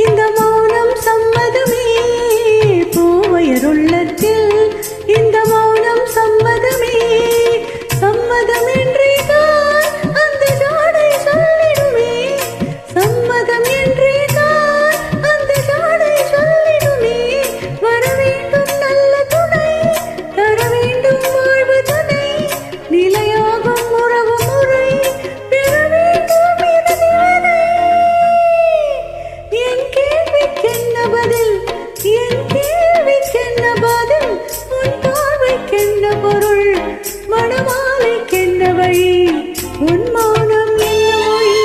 இந்த மௌனம் சம்மதமே, பூவையருள்ளத்தில் இந்த மௌனம் சம்மதமே. சம்மதம் என்றேதான் அந்த ஜாடை சொல்லிடுமே, சம்மதம் என்றேதான் அந்த ஜாடை சொல்லிடுமே. வர வேண்டும் நல்ல துணை, தர வேண்டும் வாழ்வு துணை, நிலையாகும் உறவு முறை பெற வேண்டும் இறுதிவரை. என் கேள்விக்கென்ன பதில், என் கேள்விக்கென்ன பதில், உன் பார்வைக்கென்ன பொருள், மணமாலைக்கென்ன வழி, உன் மௌனம் என்ன மொழி.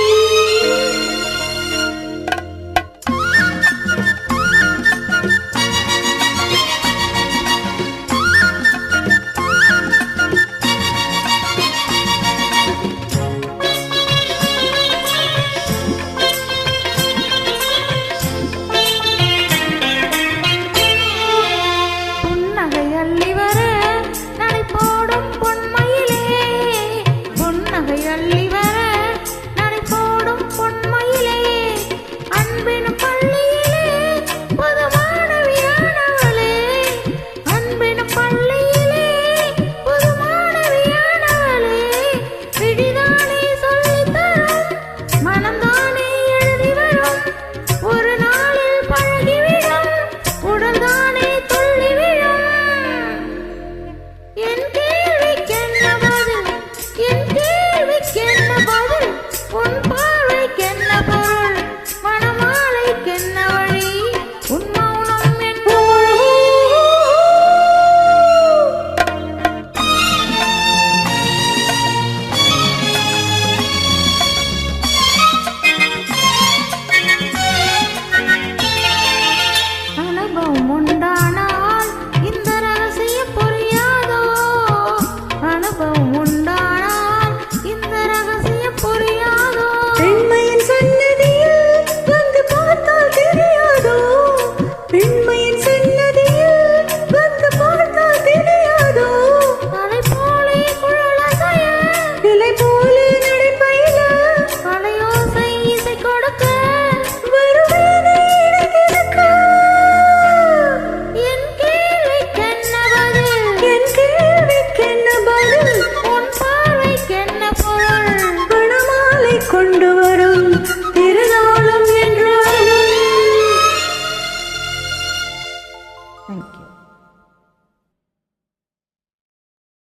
அள்ளி வர நடை போடும் பொன்மயிலே, பொன்னகை அள்ளி வர நடை போடும் பொன்மயிலே, அன்பின் பள்ளியிலே புது மாணவியானவளே, அன்பின் பள்ளியிலே புது மாணவியானவளே. விழிதானே சொல்லித்தரும், மனம்தானே எழுதி வரும், ஒரு நாளில் பழகிவிடும், உடல்தானே துள்ளி விழும். என் கேள்விக்கென்ன பதில், என் கேள்விக்கென்ன பதில், உன்